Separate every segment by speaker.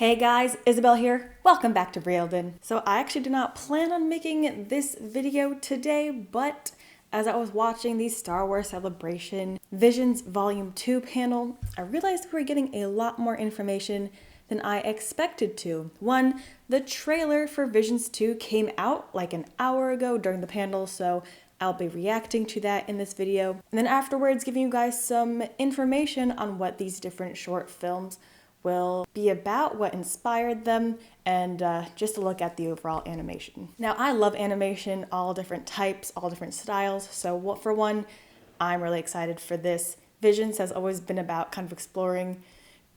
Speaker 1: Hey guys, Isabel here. Welcome back to Brailden. So I actually did not plan on making this video today, but as I was watching the Star Wars Celebration Visions Volume 2 panel, I realized we were getting a lot more information than I expected to. One, the trailer for Visions 2 came out like an hour ago during the panel, so I'll be reacting to that in this video. And then afterwards, giving you guys some information on what these different short films will be about, what inspired them, and just a look at the overall animation. Now, I love animation, all different types, all different styles, so for one, I'm really excited for this. Visions has always been about kind of exploring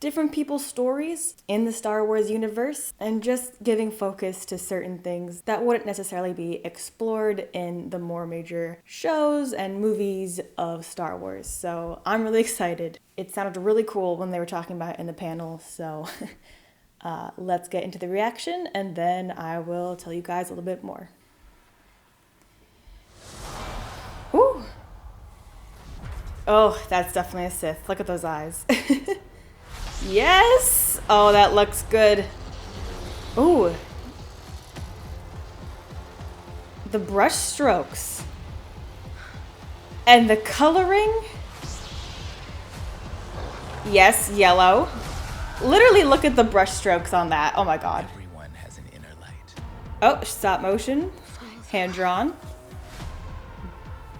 Speaker 1: different people's stories in the Star Wars universe and just giving focus to certain things that wouldn't necessarily be explored in the more major shows and movies of Star Wars. So I'm really excited. It sounded really cool when they were talking about it in the panel, so let's get into the reaction and then I will tell you guys a little bit more. Ooh. Oh, that's definitely a Sith. Look at those eyes. Yes! Oh, that looks good. Ooh. The brush strokes. And the coloring. Yes, yellow. Literally look at the brush strokes on that. Oh my god.
Speaker 2: Everyone has an inner light.
Speaker 1: Oh, stop motion. Hand drawn.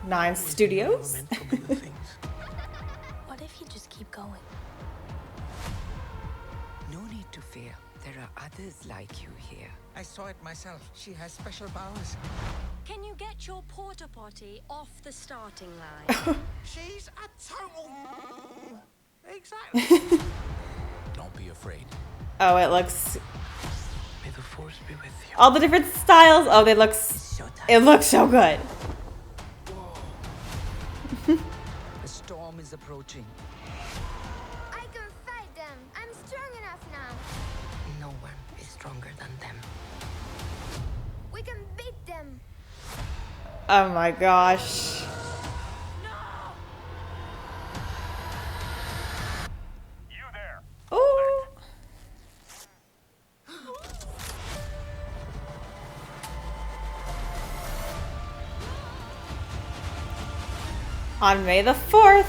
Speaker 1: 9 Studios.
Speaker 3: What if you just keep going?
Speaker 4: No need to fear. There are others like you here.
Speaker 5: I saw it myself. She has special powers.
Speaker 3: Can you get your porta potty off the starting line?
Speaker 5: She's a total... Exactly.
Speaker 2: Don't be afraid.
Speaker 1: Oh, it looks...
Speaker 4: May the force be with you.
Speaker 1: all the different styles. Oh, they look... it looks so good.
Speaker 4: The storm is approaching.
Speaker 6: I can fight them. I'm strong enough now.
Speaker 4: No one is stronger than them.
Speaker 6: We can beat them.
Speaker 1: Oh my gosh.
Speaker 7: You there.
Speaker 1: Ooh. On May the 4th.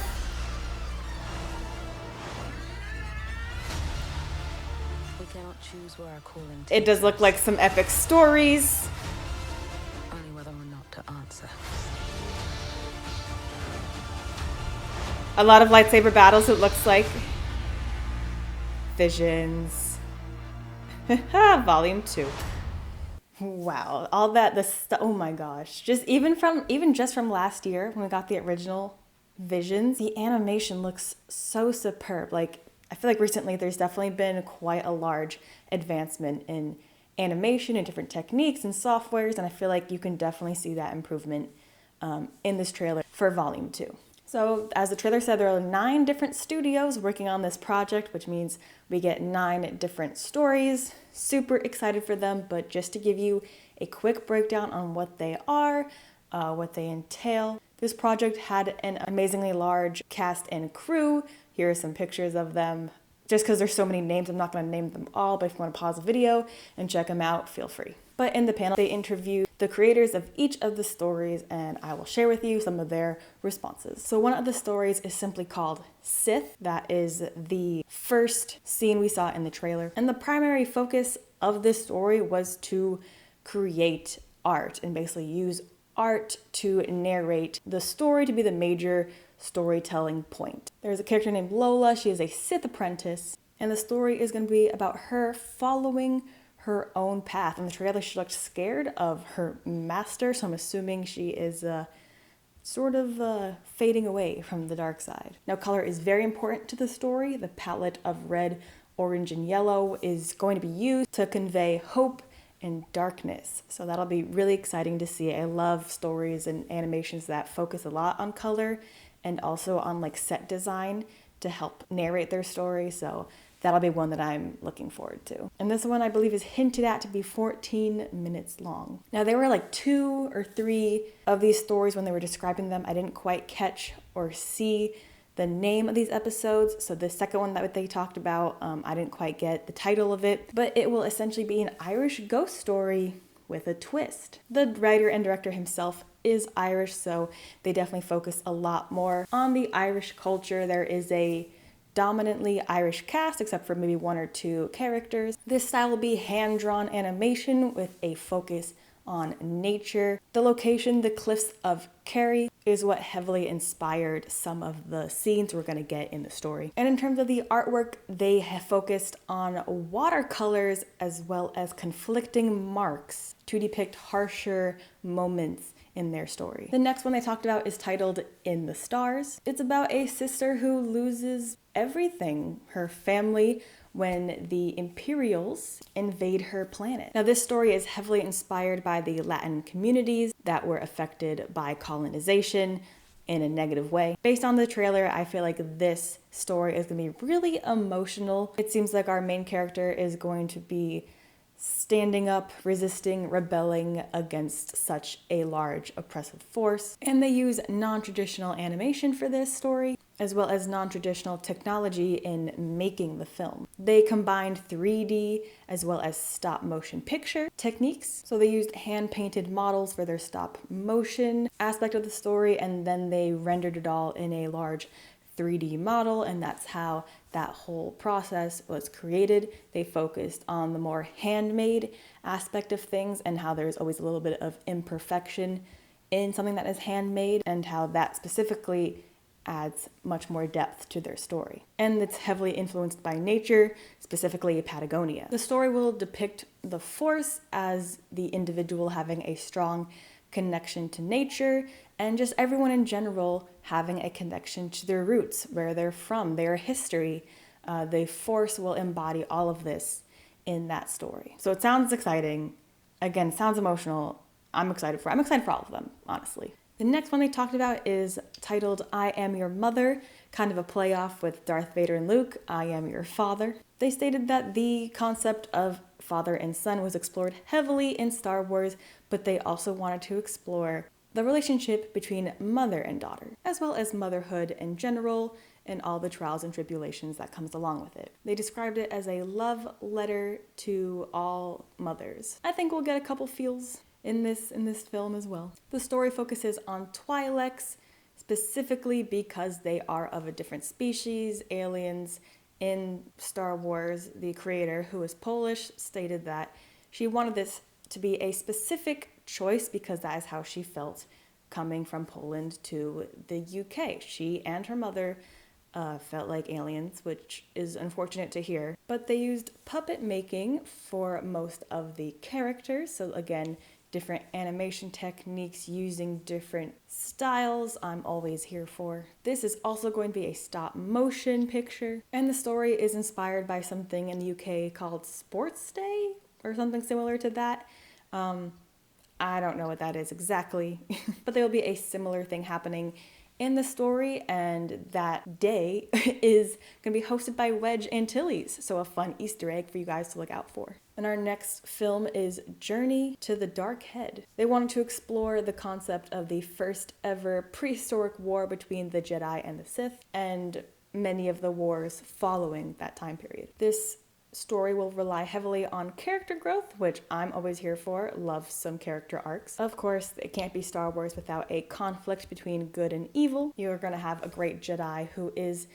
Speaker 3: We cannot choose where our calling takes
Speaker 1: It does look like some epic stories.
Speaker 3: only whether or not to answer.
Speaker 1: A lot of lightsaber battles, it looks like. Visions. Volume 2. Wow, all that, oh my gosh. Even just from last year when we got the original Visions, the animation looks so superb. Like, I feel like recently there's definitely been quite a large advancement in animation and different techniques and softwares, and I feel like you can definitely see that improvement in this trailer for Volume 2. So, as the trailer said, there are 9 different studios working on this project, which means we get 9 different stories. Super excited for them, but just to give you a quick breakdown on what they are, what they entail. This project had an amazingly large cast and crew. Here are some pictures of them. Just because there's so many names, I'm not going to name them all, but if you want to pause the video and check them out, feel free. But in the panel, they interview the creators of each of the stories, and I will share with you some of their responses. So one of the stories is simply called Sith. That is the first scene we saw in the trailer. And the primary focus of this story was to create art and basically use art to narrate the story to be the major storytelling point. There's a character named Lola. She is a Sith apprentice, and the story is going to be about her following her own path. In the trailer, she looked scared of her master, so I'm assuming she is sort of fading away from the dark side. Now, color is very important to the story. The palette of red, orange, and yellow is going to be used to convey hope and darkness. So that'll be really exciting to see. I love stories and animations that focus a lot on color and also on like set design to help narrate their story. So that'll be one that I'm looking forward to. And this one I believe is hinted at to be 14 minutes long. Now there were like 2 or 3 of these stories when they were describing them I didn't quite catch or see the name of these episodes. So the second one that they talked about, I didn't quite get the title of it, but it will essentially be an Irish ghost story with a twist. The writer and director himself is Irish, so they definitely focus a lot more on the Irish culture. There is a dominantly Irish cast, except for maybe one or two characters. This style will be hand-drawn animation with a focus on nature. The location, the cliffs of Kerry, is what heavily inspired some of the scenes we're going to get in the story. And in terms of the artwork, they have focused on watercolors as well as conflicting marks to depict harsher moments in their story. The next one they talked about is titled In the Stars. It's about a sister who loses everything, her family, when the Imperials invade her planet. Now, this story is heavily inspired by the Latin communities that were affected by colonization in a negative way. Based on the trailer, I feel like this story is gonna be really emotional. It seems like our main character is going to be standing up, resisting, rebelling against such a large oppressive force. And they use non-traditional animation for this story, as well as non-traditional technology in making the film. They combined 3D as well as stop motion picture techniques. So they used hand-painted models for their stop motion aspect of the story, and then they rendered it all in a large 3D model, and that's how that whole process was created. They focused on the more handmade aspect of things and how there's always a little bit of imperfection in something that is handmade, and how that specifically adds much more depth to their story. And it's heavily influenced by nature, specifically Patagonia. The story will depict the Force as the individual having a strong connection to nature, and just everyone in general having a connection to their roots, where they're from, their history. The Force will embody all of this in that story. So it sounds exciting. Again, it sounds emotional. I'm excited for all of them, honestly. The next one they talked about is titled I Am Your Mother, kind of a playoff with Darth Vader and Luke, I Am Your Father. They stated that the concept of father and son was explored heavily in Star Wars, but they also wanted to explore the relationship between mother and daughter, as well as motherhood in general and all the trials and tribulations that comes along with it. They described it as a love letter to all mothers. I think we'll get a couple feels in this film as well. The story focuses on Twi'leks, specifically because they are of a different species, aliens. In Star Wars, the creator, who is Polish, stated that she wanted this to be a specific choice because that is how she felt coming from Poland to the UK. She and her mother felt like aliens, which is unfortunate to hear. But they used puppet making for most of the characters. So again, different animation techniques using different styles, I'm always here for. This is also going to be a stop motion picture, and the story is inspired by something in the UK called Sports Day or something similar to that. I don't know what that is exactly, but there will be a similar thing happening in the story, and that day is going to be hosted by Wedge Antilles, so a fun Easter egg for you guys to look out for. And our next film is Journey to the Dark Head. They wanted to explore the concept of the first ever prehistoric war between the Jedi and the Sith, and many of the wars following that time period. This story will rely heavily on character growth, which I'm always here for. Love some character arcs. Of course, it can't be Star Wars without a conflict between good and evil. You're going to have a great Jedi who is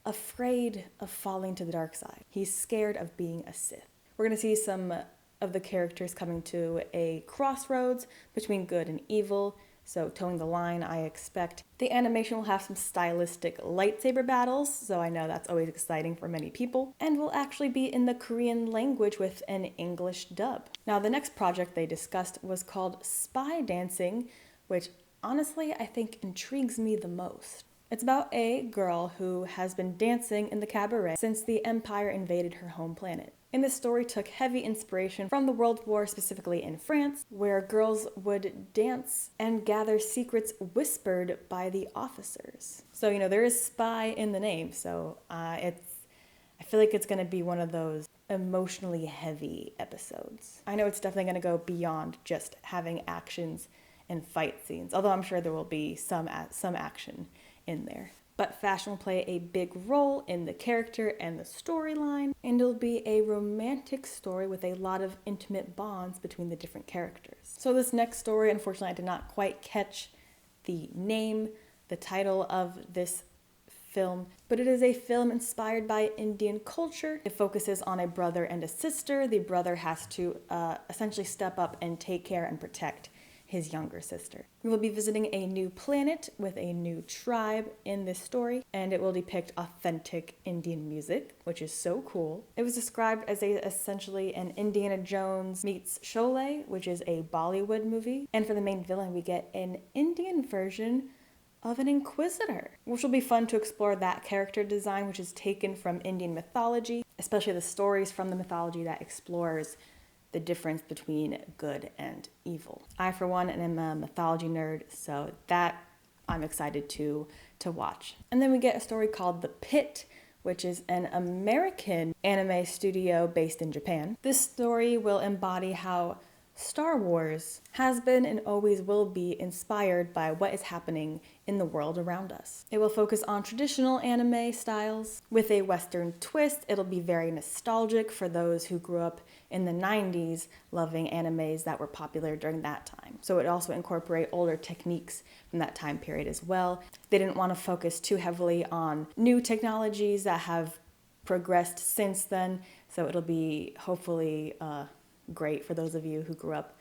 Speaker 1: afraid of falling to the dark side. He's scared of being a Sith. We're going to see some of the characters coming to a crossroads between good and evil. So towing the line, I expect. The animation will have some stylistic lightsaber battles, so I know that's always exciting for many people, and will actually be in the Korean language with an English dub. Now, the next project they discussed was called Spy Dancing, which honestly I think intrigues me the most. It's about a girl who has been dancing in the cabaret since the Empire invaded her home planet. And this story took heavy inspiration from the World War, specifically in France, where girls would dance and gather secrets whispered by the officers. So, there is spy in the name, so I feel like it's going to be one of those emotionally heavy episodes. I know it's definitely going to go beyond just having actions and fight scenes, although I'm sure there will be some action in there. but fashion will play a big role in the character and the storyline, and it'll be a romantic story with a lot of intimate bonds between the different characters. So this next story, unfortunately, I did not quite catch the name, the title of this film, but it is a film inspired by Indian culture. It focuses on a brother and a sister. The brother has to essentially step up and take care and protect his younger sister. We will be visiting a new planet with a new tribe in this story, and it will depict authentic Indian music, which is so cool. It was described as essentially an Indiana Jones meets Sholay, which is a Bollywood movie. And for the main villain, we get an Indian version of an inquisitor, which will be fun to explore that character design, which is taken from Indian mythology, especially the stories from the mythology that explores the difference between good and evil. I, for one, am a mythology nerd, so that I'm excited to watch. And then we get a story called The Pit, which is an American anime studio based in Japan. This story will embody how Star Wars has been and always will be inspired by what is happening in the world around us. It will focus on traditional anime styles with a Western twist. It'll be very nostalgic for those who grew up in the 90s loving animes that were popular during that time. So it also incorporate older techniques from that time period as well. They didn't want to focus too heavily on new technologies that have progressed since then. So it'll be hopefully great for those of you who grew up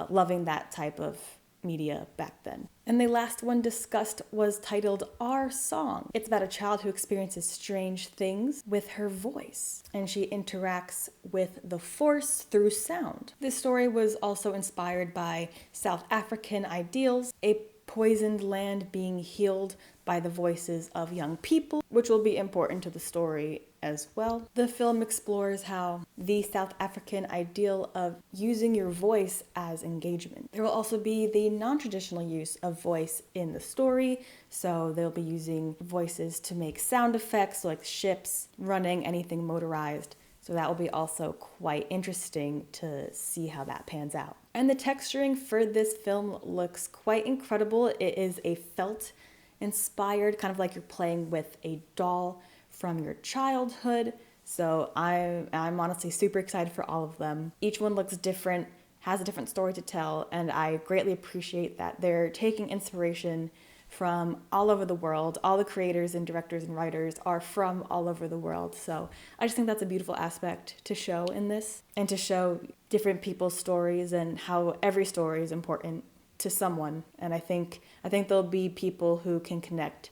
Speaker 1: loving that type of media back then. And the last one discussed was titled Our Song. It's about a child who experiences strange things with her voice, and she interacts with the force through sound. This story was also inspired by South African ideals, a poisoned land being healed by the voices of young people, which will be important to the story as well. The film explores how the South African ideal of using your voice as engagement. There will also be the non-traditional use of voice in the story, so they'll be using voices to make sound effects like ships, running, anything motorized. So that will be also quite interesting to see how that pans out. And the texturing for this film looks quite incredible. It is a felt inspired, kind of like you're playing with a doll from your childhood. So I'm honestly super excited for all of them. Each one looks different, has a different story to tell, and I greatly appreciate that they're taking inspiration from all over the world. All the creators and directors and writers are from all over the world. So I just think that's a beautiful aspect to show in this, and to show different people's stories and how every story is important to someone. And I think there'll be people who can connect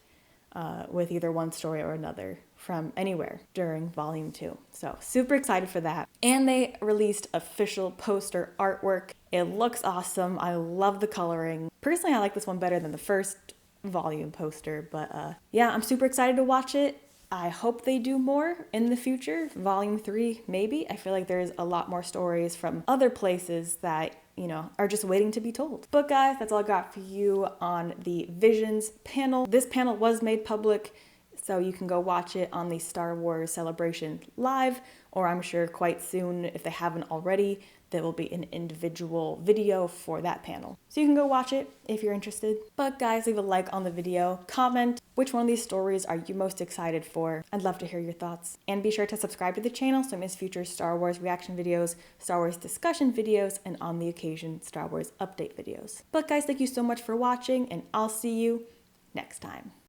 Speaker 1: with either one story or another from anywhere during Volume 2. So super excited for that. And they released official poster artwork. It looks awesome. I love the coloring. Personally, I like this one better than the first volume poster, but yeah, I'm super excited to watch it. I hope they do more in the future. Volume 3, maybe. I feel like there's a lot more stories from other places that, you know, are just waiting to be told. But guys, that's all I got for you on the Visions panel. This panel was made public, so you can go watch it on the Star Wars Celebration Live, or I'm sure quite soon, if they haven't already, there will be an individual video for that panel. So you can go watch it if you're interested. But guys, leave a like on the video, comment which one of these stories are you most excited for. I'd love to hear your thoughts. And be sure to subscribe to the channel so you miss future Star Wars reaction videos, Star Wars discussion videos, and on the occasion, Star Wars update videos. But guys, thank you so much for watching, and I'll see you next time.